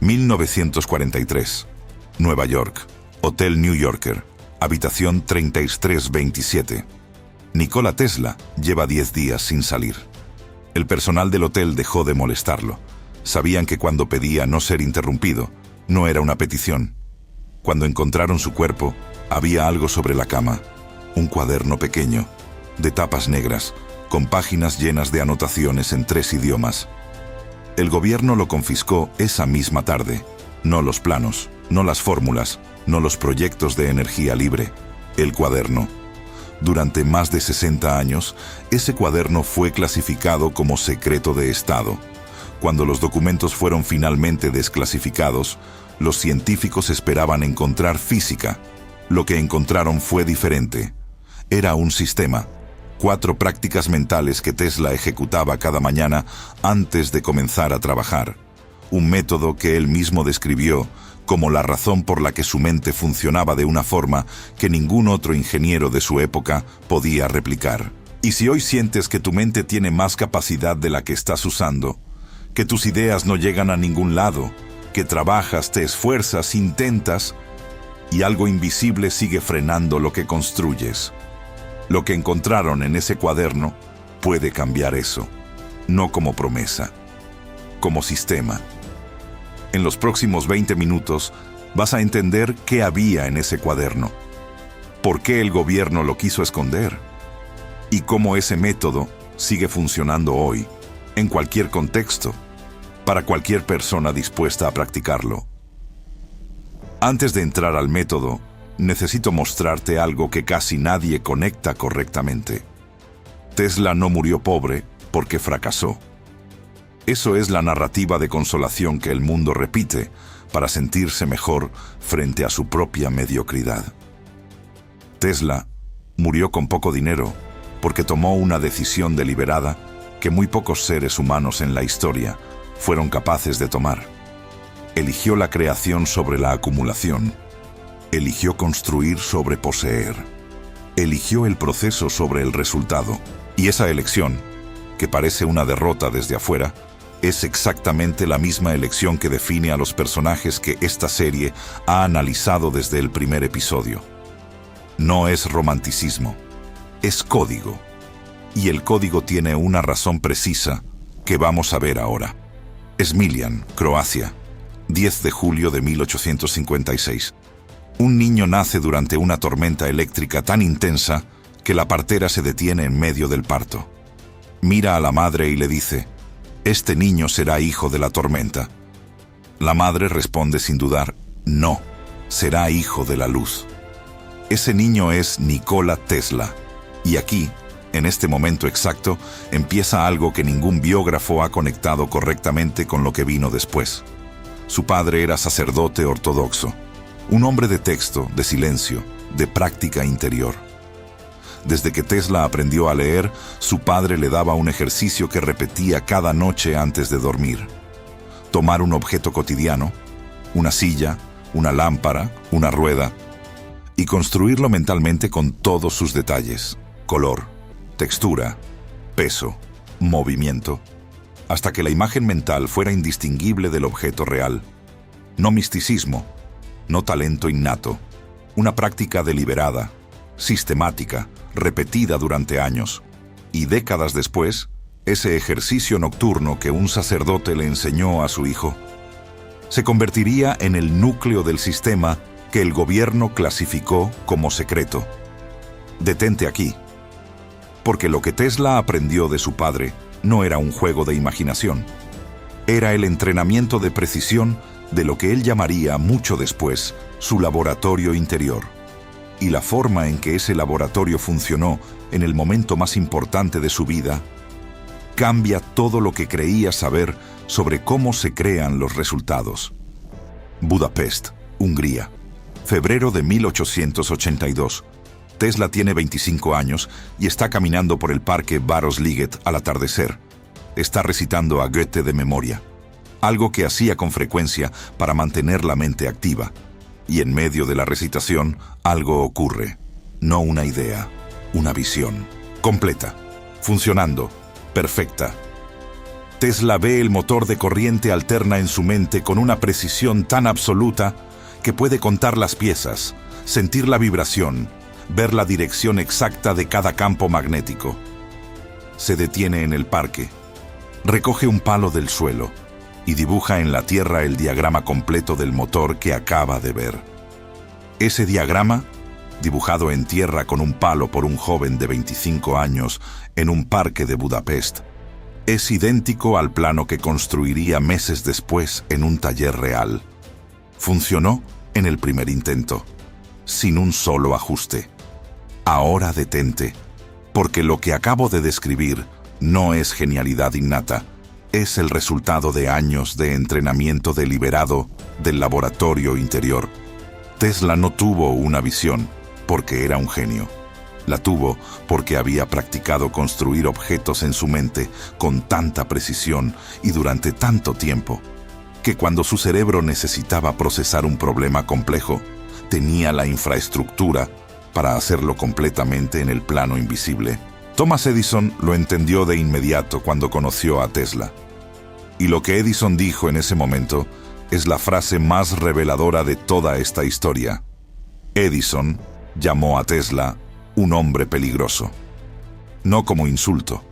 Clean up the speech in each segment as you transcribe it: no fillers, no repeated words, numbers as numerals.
1943. Nueva York. Hotel New Yorker. Habitación 3327. Nikola Tesla lleva 10 días sin salir. El personal del hotel dejó de molestarlo. Sabían que cuando pedía no ser interrumpido, no era una petición. Cuando encontraron su cuerpo, había algo sobre la cama. Un cuaderno pequeño, de tapas negras, con páginas llenas de anotaciones en 3 idiomas. El gobierno lo confiscó esa misma tarde. No los planos, no las fórmulas, no los proyectos de energía libre. El cuaderno. Durante más de 60 años, ese cuaderno fue clasificado como secreto de Estado. Cuando los documentos fueron finalmente desclasificados, los científicos esperaban encontrar física. Lo que encontraron fue diferente. Era un sistema. 4 prácticas mentales que Tesla ejecutaba cada mañana antes de comenzar a trabajar. Un método que él mismo describió como la razón por la que su mente funcionaba de una forma que ningún otro ingeniero de su época podía replicar. Y si hoy sientes que tu mente tiene más capacidad de la que estás usando, que tus ideas no llegan a ningún lado, que trabajas, te esfuerzas, intentas, y algo invisible sigue frenando lo que construyes. Lo que encontraron en ese cuaderno puede cambiar eso, no como promesa, como sistema. En los próximos 20 minutos vas a entender qué había en ese cuaderno, por qué el gobierno lo quiso esconder y cómo ese método sigue funcionando hoy, en cualquier contexto, para cualquier persona dispuesta a practicarlo. Antes de entrar al método, necesito mostrarte algo que casi nadie conecta correctamente. Tesla no murió pobre porque fracasó. Eso es la narrativa de consolación que el mundo repite para sentirse mejor frente a su propia mediocridad. Tesla murió con poco dinero porque tomó una decisión deliberada que muy pocos seres humanos en la historia fueron capaces de tomar. Eligió la creación sobre la acumulación. Eligió construir sobre poseer. Eligió el proceso sobre el resultado. Y esa elección, que parece una derrota desde afuera, es exactamente la misma elección que define a los personajes que esta serie ha analizado desde el primer episodio. No es romanticismo, es código. Y el código tiene una razón precisa que vamos a ver ahora. Smiljan, Croacia, 10 de julio de 1856. Un niño nace durante una tormenta eléctrica tan intensa que la partera se detiene en medio del parto. Mira a la madre y le dice: «Este niño será hijo de la tormenta». La madre responde sin dudar: «No, será hijo de la luz». Ese niño es Nikola Tesla. Y aquí, en este momento exacto, empieza algo que ningún biógrafo ha conectado correctamente con lo que vino después. Su padre era sacerdote ortodoxo, un hombre de texto, de silencio, de práctica interior. Desde que Tesla aprendió a leer, su padre le daba un ejercicio que repetía cada noche antes de dormir. Tomar un objeto cotidiano, una silla, una lámpara, una rueda, y construirlo mentalmente con todos sus detalles: color, textura, peso, movimiento, hasta que la imagen mental fuera indistinguible del objeto real. No misticismo, no talento innato, una práctica deliberada, sistemática, repetida durante años. Y décadas después, ese ejercicio nocturno que un sacerdote le enseñó a su hijo se convertiría en el núcleo del sistema que el gobierno clasificó como secreto. Detente aquí, porque lo que Tesla aprendió de su padre no era un juego de imaginación. Era el entrenamiento de precisión de lo que él llamaría mucho después su laboratorio interior. Y la forma en que ese laboratorio funcionó en el momento más importante de su vida cambia todo lo que creía saber sobre cómo se crean los resultados. Budapest, Hungría, febrero de 1882. Tesla tiene 25 años y está caminando por el parque Városliget al atardecer. Está recitando a Goethe de memoria, algo que hacía con frecuencia para mantener la mente activa. Y en medio de la recitación, algo ocurre. No una idea, una visión. Completa, funcionando, perfecta. Tesla ve el motor de corriente alterna en su mente con una precisión tan absoluta que puede contar las piezas, sentir la vibración, ver la dirección exacta de cada campo magnético. Se detiene en el parque, recoge un palo del suelo y dibuja en la tierra el diagrama completo del motor que acaba de ver. Ese diagrama, dibujado en tierra con un palo por un joven de 25 años en un parque de Budapest, es idéntico al plano que construiría meses después en un taller real. Funcionó en el primer intento, sin un solo ajuste. Ahora detente, porque lo que acabo de describir no es genialidad innata, es el resultado de años de entrenamiento deliberado del laboratorio interior. Tesla no tuvo una visión porque era un genio. La tuvo porque había practicado construir objetos en su mente con tanta precisión y durante tanto tiempo, que cuando su cerebro necesitaba procesar un problema complejo, tenía la infraestructura para hacerlo completamente en el plano invisible. Thomas Edison lo entendió de inmediato cuando conoció a Tesla. Y lo que Edison dijo en ese momento es la frase más reveladora de toda esta historia. Edison llamó a Tesla un hombre peligroso. No como insulto,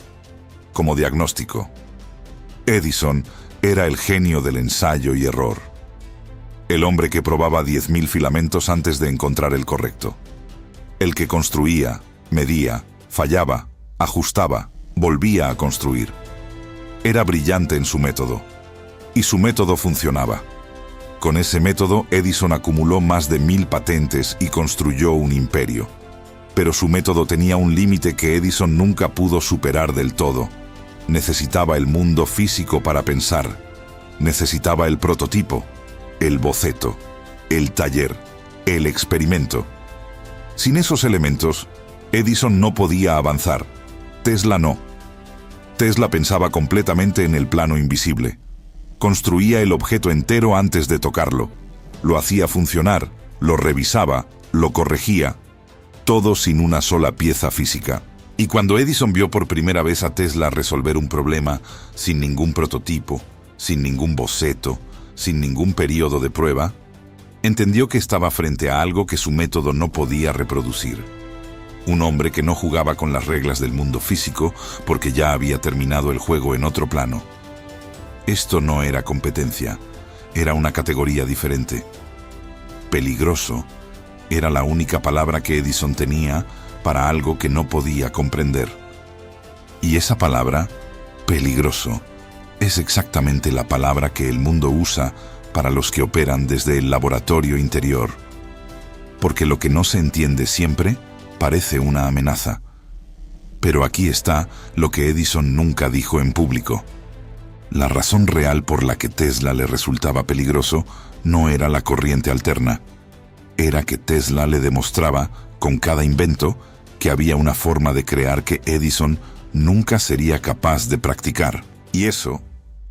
como diagnóstico. Edison era el genio del ensayo y error. El hombre que probaba 10.000 filamentos antes de encontrar el correcto. El que construía, medía, fallaba, ajustaba, volvía a construir. Era brillante en su método. Y su método funcionaba. Con ese método, Edison acumuló más de 1.000 patentes y construyó un imperio. Pero su método tenía un límite que Edison nunca pudo superar del todo. Necesitaba el mundo físico para pensar. Necesitaba el prototipo, el boceto, el taller, el experimento. Sin esos elementos, Edison no podía avanzar. Tesla no. Tesla pensaba completamente en el plano invisible. Construía el objeto entero antes de tocarlo. Lo hacía funcionar, lo revisaba, lo corregía. Todo sin una sola pieza física. Y cuando Edison vio por primera vez a Tesla resolver un problema sin ningún prototipo, sin ningún boceto, sin ningún periodo de prueba, entendió que estaba frente a algo que su método no podía reproducir. Un hombre que no jugaba con las reglas del mundo físico porque ya había terminado el juego en otro plano. Esto no era competencia, era una categoría diferente. Peligroso era la única palabra que Edison tenía para algo que no podía comprender. Y esa palabra, peligroso, es exactamente la palabra que el mundo usa para los que operan desde el laboratorio interior. Porque lo que no se entiende siempre parece una amenaza. Pero aquí está lo que Edison nunca dijo en público. La razón real por la que Tesla le resultaba peligroso no era la corriente alterna. Era que Tesla le demostraba, con cada invento, que había una forma de crear que Edison nunca sería capaz de practicar. Y eso,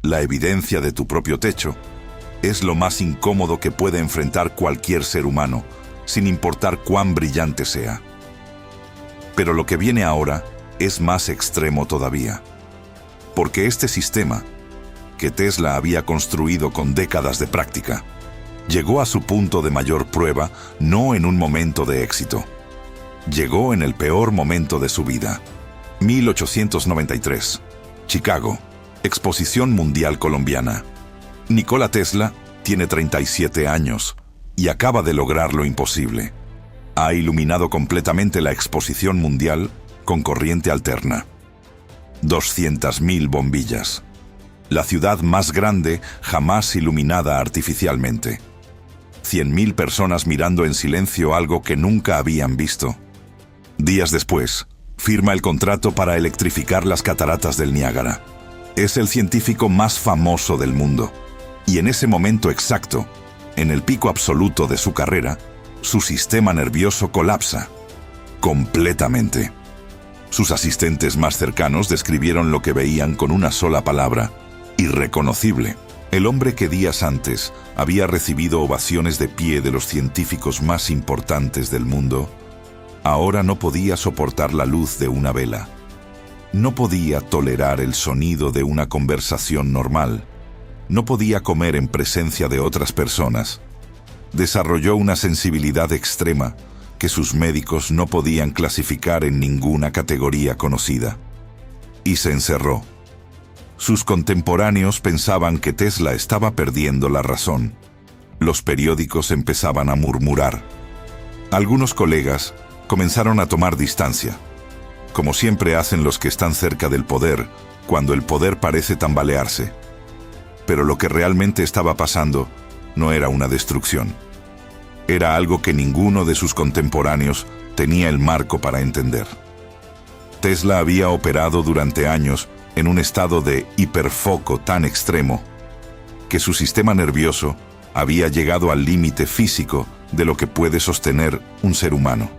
la evidencia de tu propio techo, es lo más incómodo que puede enfrentar cualquier ser humano, sin importar cuán brillante sea. Pero lo que viene ahora es más extremo todavía. Porque este sistema, que Tesla había construido con décadas de práctica, llegó a su punto de mayor prueba no en un momento de éxito. Llegó en el peor momento de su vida. 1893. Chicago. Exposición Mundial Colombiana. Nikola Tesla tiene 37 años y acaba de lograr lo imposible. Ha iluminado completamente la exposición mundial con corriente alterna. 200.000 bombillas. La ciudad más grande jamás iluminada artificialmente. 100.000 personas mirando en silencio algo que nunca habían visto. Días después, firma el contrato para electrificar las cataratas del Niágara. Es el científico más famoso del mundo. Y en ese momento exacto, en el pico absoluto de su carrera, su sistema nervioso colapsa. Completamente. Sus asistentes más cercanos describieron lo que veían con una sola palabra: irreconocible. El hombre que días antes había recibido ovaciones de pie de los científicos más importantes del mundo, ahora no podía soportar la luz de una vela. No podía tolerar el sonido de una conversación normal. No podía comer en presencia de otras personas. Desarrolló una sensibilidad extrema que sus médicos no podían clasificar en ninguna categoría conocida. Y se encerró. Sus contemporáneos pensaban que Tesla estaba perdiendo la razón. Los periódicos empezaban a murmurar. Algunos colegas comenzaron a tomar distancia, como siempre hacen los que están cerca del poder, cuando el poder parece tambalearse. Pero lo que realmente estaba pasando no era una destrucción. Era algo que ninguno de sus contemporáneos tenía el marco para entender. Tesla había operado durante años en un estado de hiperfoco tan extremo que su sistema nervioso había llegado al límite físico de lo que puede sostener un ser humano.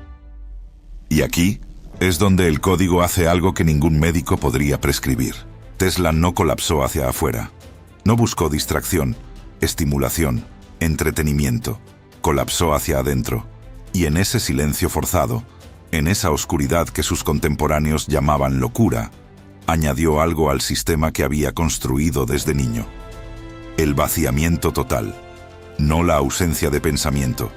Y aquí es donde el código hace algo que ningún médico podría prescribir. Tesla no colapsó hacia afuera. No buscó distracción, estimulación, entretenimiento. Colapsó hacia adentro. Y en ese silencio forzado, en esa oscuridad que sus contemporáneos llamaban locura, añadió algo al sistema que había construido desde niño. El vaciamiento total. No la ausencia de pensamiento.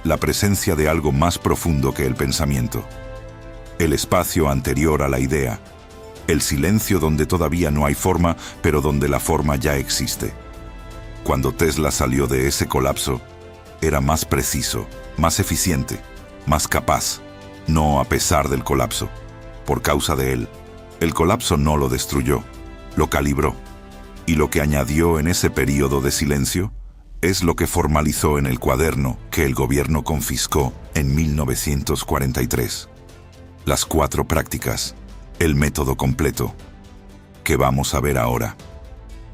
La presencia de algo más profundo que el pensamiento. El espacio anterior a la idea. El silencio donde todavía no hay forma, pero donde la forma ya existe. Cuando Tesla salió de ese colapso, era más preciso, más eficiente, más capaz. No a pesar del colapso, por causa de él. El colapso no lo destruyó, lo calibró. Y lo que añadió en ese período de silencio es lo que formalizó en el cuaderno que el gobierno confiscó en 1943. Las 4 prácticas, el método completo, que vamos a ver ahora.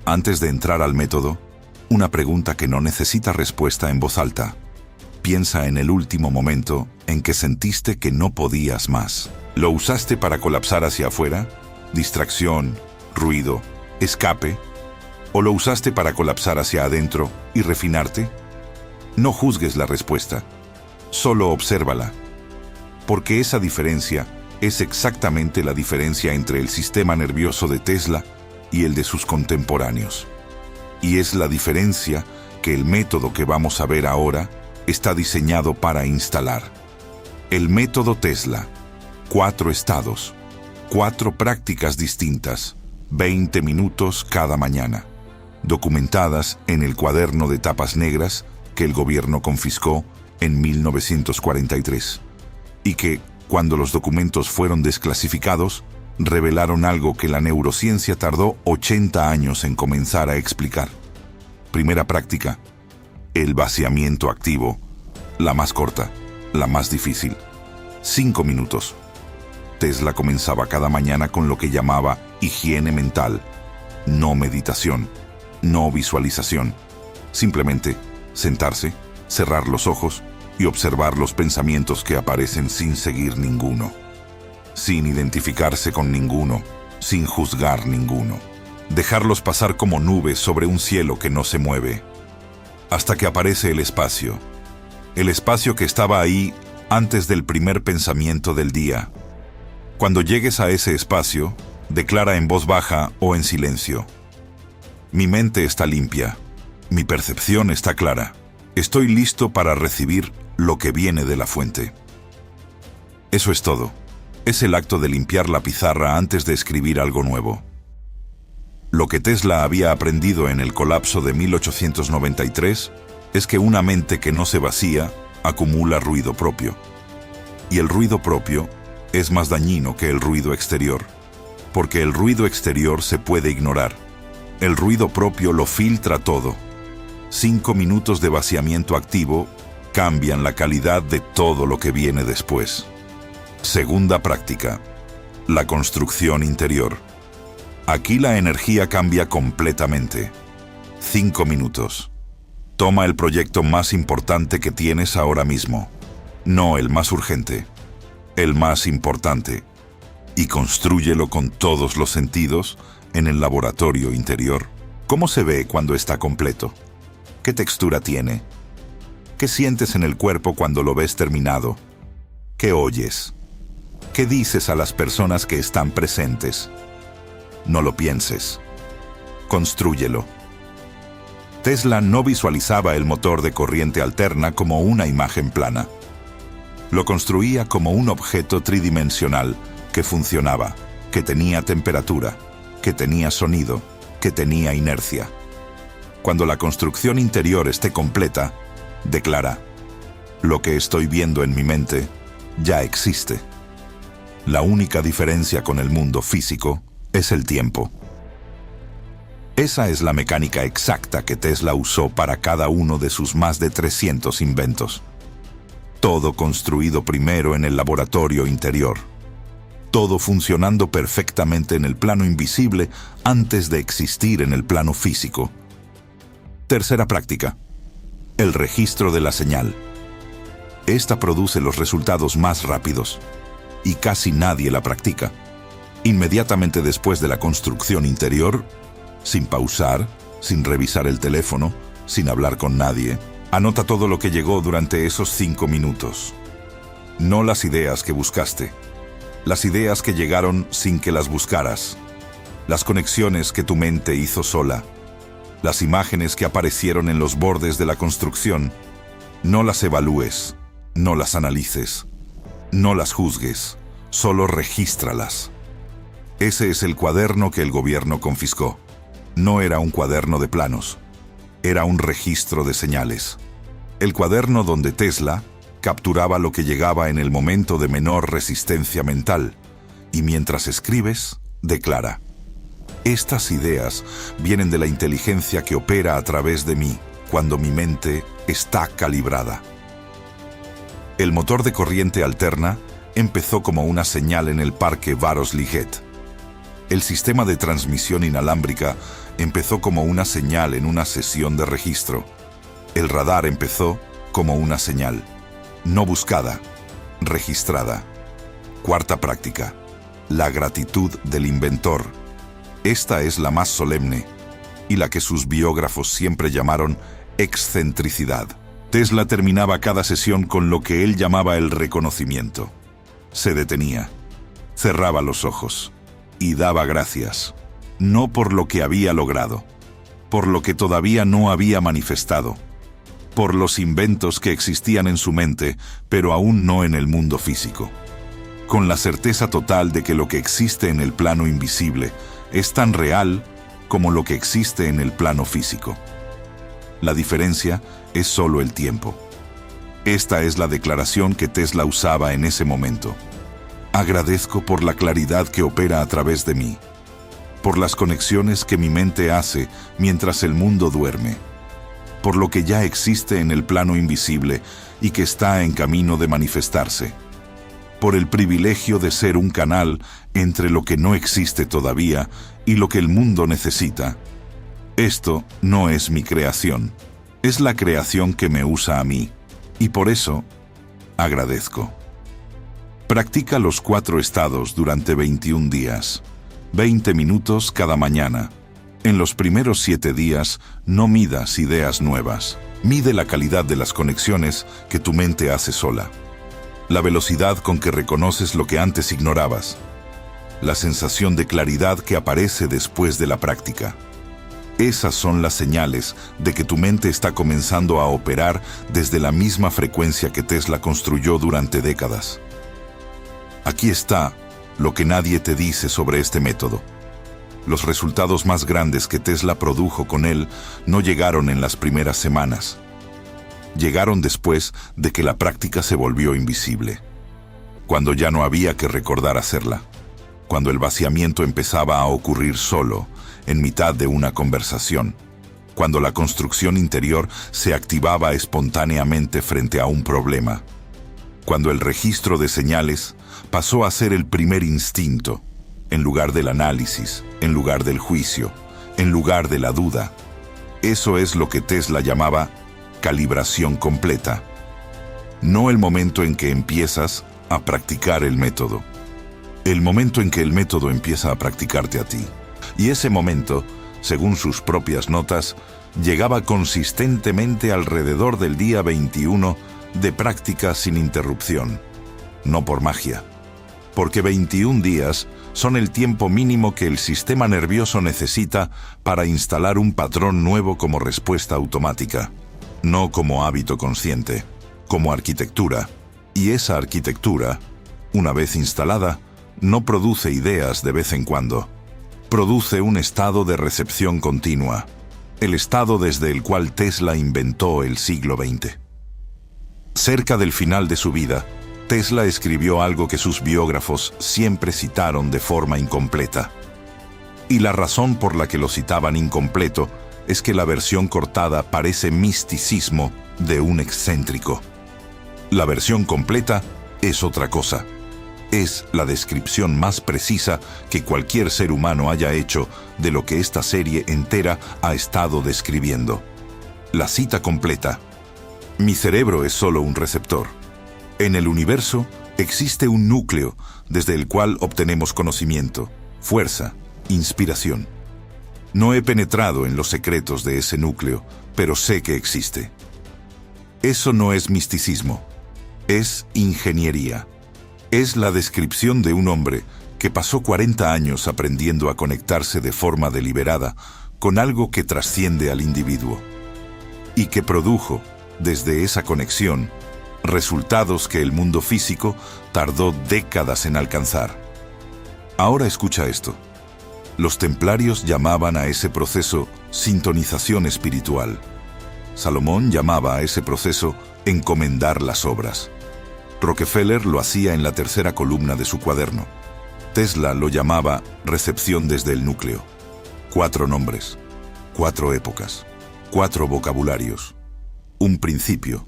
Antes de entrar al método, una pregunta que no necesita respuesta en voz alta. Piensa en el último momento en que sentiste que no podías más. ¿Lo usaste para colapsar hacia afuera? ¿Distracción, ruido, escape? ¿O lo usaste para colapsar hacia adentro y refinarte? No juzgues la respuesta, solo obsérvala. Porque esa diferencia es exactamente la diferencia entre el sistema nervioso de Tesla y el de sus contemporáneos. Y es la diferencia que el método que vamos a ver ahora está diseñado para instalar. El método Tesla. 4 estados, 4 prácticas distintas, 20 minutos cada mañana, documentadas en el cuaderno de tapas negras que el gobierno confiscó en 1943, y que, cuando los documentos fueron desclasificados, revelaron algo que la neurociencia tardó 80 años en comenzar a explicar. Primera práctica, el vaciamiento activo, la más corta, la más difícil. 5 minutos. Tesla comenzaba cada mañana con lo que llamaba higiene mental, no meditación, no visualización. Simplemente sentarse, cerrar los ojos y observar los pensamientos que aparecen sin seguir ninguno, sin identificarse con ninguno, sin juzgar ninguno. Dejarlos pasar como nubes sobre un cielo que no se mueve, hasta que aparece el espacio que estaba ahí antes del primer pensamiento del día. Cuando llegues a ese espacio, declara en voz baja o en silencio: mi mente está limpia, mi percepción está clara, estoy listo para recibir lo que viene de la fuente. Eso es todo. Es el acto de limpiar la pizarra antes de escribir algo nuevo. Lo que Tesla había aprendido en el colapso de 1893 es que una mente que no se vacía acumula ruido propio. Y el ruido propio es más dañino que el ruido exterior, porque el ruido exterior se puede ignorar. El ruido propio lo filtra todo. 5 minutos de vaciamiento activo cambian la calidad de todo lo que viene después. Segunda práctica, la construcción interior. Aquí la energía cambia completamente. 5 minutos. Toma el proyecto más importante que tienes ahora mismo, no el más urgente, el más importante, y constrúyelo con todos los sentidos en el laboratorio interior. ¿Cómo se ve cuando está completo? ¿Qué textura tiene? ¿Qué sientes en el cuerpo cuando lo ves terminado? ¿Qué oyes? ¿Qué dices a las personas que están presentes? No lo pienses. Constrúyelo. Tesla no visualizaba el motor de corriente alterna como una imagen plana. Lo construía como un objeto tridimensional que funcionaba, que tenía temperatura, que tenía sonido, que tenía inercia. Cuando la construcción interior esté completa, declara: lo que estoy viendo en mi mente ya existe. La única diferencia con el mundo físico es el tiempo. Esa es la mecánica exacta que Tesla usó para cada uno de sus más de 300 inventos. Todo construido primero en el laboratorio interior. Todo funcionando perfectamente en el plano invisible antes de existir en el plano físico. Tercera práctica: el registro de la señal. Esta produce los resultados más rápidos, y casi nadie la practica. Inmediatamente después de la construcción interior, sin pausar, sin revisar el teléfono, sin hablar con nadie, anota todo lo que llegó durante esos 5 minutos. No las ideas que buscaste, las ideas que llegaron sin que las buscaras, las conexiones que tu mente hizo sola, las imágenes que aparecieron en los bordes de la construcción. No las evalúes, no las analices, no las juzgues, solo regístralas. Ese es el cuaderno que el gobierno confiscó. No era un cuaderno de planos, era un registro de señales. El cuaderno donde Tesla capturaba lo que llegaba en el momento de menor resistencia mental, y mientras escribes, declara: estas ideas vienen de la inteligencia que opera a través de mí cuando mi mente está calibrada. El motor de corriente alterna empezó como una señal en el parque Varos-Liget. El sistema de transmisión inalámbrica empezó como una señal en una sesión de registro. El radar empezó como una señal, no buscada, registrada. Cuarta práctica: la gratitud del inventor. Esta es la más solemne y la que sus biógrafos siempre llamaron excentricidad. Tesla terminaba cada sesión con lo que él llamaba el reconocimiento. Se detenía, cerraba los ojos y daba gracias, no por lo que había logrado, por lo que todavía no había manifestado, por los inventos que existían en su mente, pero aún no en el mundo físico, con la certeza total de que lo que existe en el plano invisible es tan real como lo que existe en el plano físico. La diferencia es solo el tiempo. Esta es la declaración que Tesla usaba en ese momento. Agradezco por la claridad que opera a través de mí, por las conexiones que mi mente hace mientras el mundo duerme, por lo que ya existe en el plano invisible y que está en camino de manifestarse, por el privilegio de ser un canal entre lo que no existe todavía y lo que el mundo necesita. Esto no es mi creación, es la creación que me usa a mí, y por eso agradezco. Practica los 4 estados durante 21 días, 20 minutos cada mañana. En los primeros 7 días, no midas ideas nuevas. Mide la calidad de las conexiones que tu mente hace sola. La velocidad con que reconoces lo que antes ignorabas. La sensación de claridad que aparece después de la práctica. Esas son las señales de que tu mente está comenzando a operar desde la misma frecuencia que Tesla construyó durante décadas. Aquí está lo que nadie te dice sobre este método. Los resultados más grandes que Tesla produjo con él no llegaron en las primeras semanas. Llegaron después de que la práctica se volvió invisible, cuando ya no había que recordar hacerla, cuando el vaciamiento empezaba a ocurrir solo, en mitad de una conversación, cuando la construcción interior se activaba espontáneamente frente a un problema, cuando el registro de señales pasó a ser el primer instinto, en lugar del análisis, en lugar del juicio, en lugar de la duda. Eso es lo que Tesla llamaba calibración completa. No el momento en que empiezas a practicar el método. El momento en que el método empieza a practicarte a ti. Y ese momento, según sus propias notas, llegaba consistentemente alrededor del día 21 de práctica sin interrupción. No por magia, porque 21 días son el tiempo mínimo que el sistema nervioso necesita para instalar un patrón nuevo como respuesta automática, no como hábito consciente, como arquitectura. Y esa arquitectura, una vez instalada, no produce ideas de vez en cuando. Produce un estado de recepción continua, el estado desde el cual Tesla inventó el siglo XX. Cerca del final de su vida, Tesla escribió algo que sus biógrafos siempre citaron de forma incompleta. Y la razón por la que lo citaban incompleto es que la versión cortada parece misticismo de un excéntrico. La versión completa es otra cosa. Es la descripción más precisa que cualquier ser humano haya hecho de lo que esta serie entera ha estado describiendo. La cita completa: mi cerebro es solo un receptor. En el universo existe un núcleo desde el cual obtenemos conocimiento, fuerza, inspiración. No he penetrado en los secretos de ese núcleo, pero sé que existe. Eso no es misticismo, es ingeniería. Es la descripción de un hombre que pasó 40 años aprendiendo a conectarse de forma deliberada con algo que trasciende al individuo y que produjo, desde esa conexión, resultados que el mundo físico tardó décadas en alcanzar. Ahora escucha esto. Los templarios llamaban a ese proceso sintonización espiritual. Salomón llamaba a ese proceso encomendar las obras. Rockefeller lo hacía en la tercera columna de su cuaderno. Tesla lo llamaba recepción desde el núcleo. 4 nombres, 4 épocas, 4 vocabularios, un principio.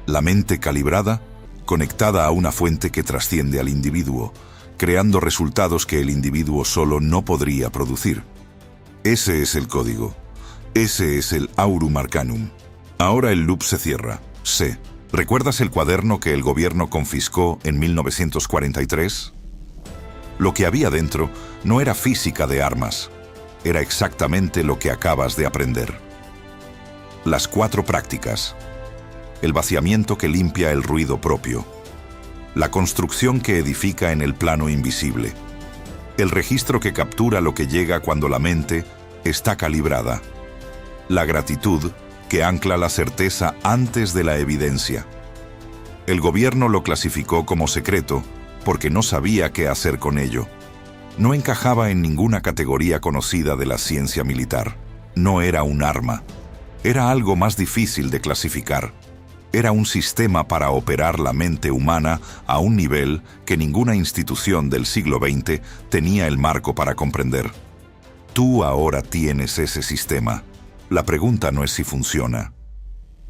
La mente calibrada, conectada a una fuente que trasciende al individuo, creando resultados que el individuo solo no podría producir. Ese es el código. Ese es el Aurum Arcanum. Ahora el loop se cierra. C. ¿Recuerdas el cuaderno que el gobierno confiscó en 1943? Lo que había dentro no era física de armas. Era exactamente lo que acabas de aprender. Las 4 prácticas. El vaciamiento que limpia el ruido propio. La construcción que edifica en el plano invisible. El registro que captura lo que llega cuando la mente está calibrada. La gratitud que ancla la certeza antes de la evidencia. El gobierno lo clasificó como secreto porque no sabía qué hacer con ello. No encajaba en ninguna categoría conocida de la ciencia militar. No era un arma. Era algo más difícil de clasificar. Era un sistema para operar la mente humana a un nivel que ninguna institución del siglo XX tenía el marco para comprender. Tú ahora tienes ese sistema. La pregunta no es si funciona.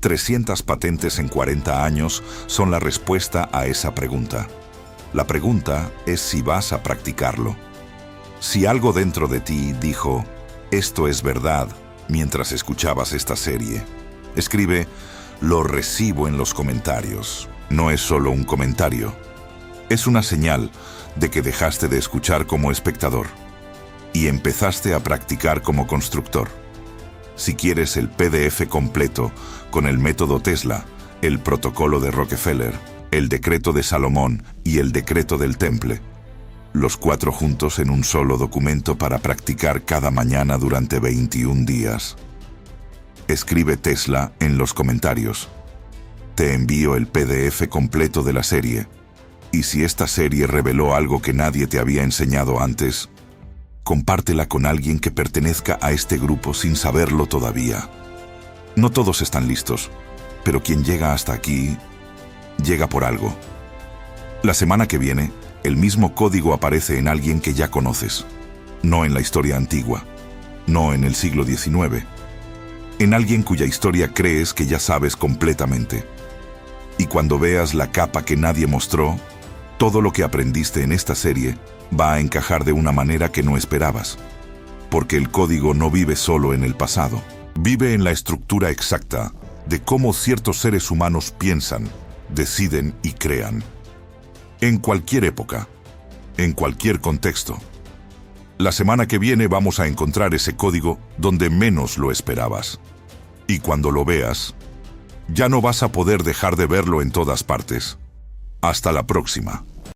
300 patentes en 40 años son la respuesta a esa pregunta. La pregunta es si vas a practicarlo. Si algo dentro de ti dijo, esto es verdad, mientras escuchabas esta serie, escribe, lo recibo en los comentarios. No es solo un comentario. Es una señal de que dejaste de escuchar como espectador y empezaste a practicar como constructor. Si quieres el PDF completo con el método Tesla, el protocolo de Rockefeller, el decreto de Salomón y el decreto del Temple, los 4 juntos en un solo documento para practicar cada mañana durante 21 días. Escribe Tesla en los comentarios. Te envío el PDF completo de la serie. Y si esta serie reveló algo que nadie te había enseñado antes, compártela con alguien que pertenezca a este grupo sin saberlo todavía. No todos están listos, pero quien llega hasta aquí, llega por algo. La semana que viene, el mismo código aparece en alguien que ya conoces. No en la historia antigua, no en el siglo XIX. En alguien cuya historia crees que ya sabes completamente. Y cuando veas la capa que nadie mostró, todo lo que aprendiste en esta serie va a encajar de una manera que no esperabas. Porque el código no vive solo en el pasado. Vive en la estructura exacta de cómo ciertos seres humanos piensan, deciden y crean. En cualquier época, en cualquier contexto. La semana que viene vamos a encontrar ese código donde menos lo esperabas. Y cuando lo veas, ya no vas a poder dejar de verlo en todas partes. Hasta la próxima.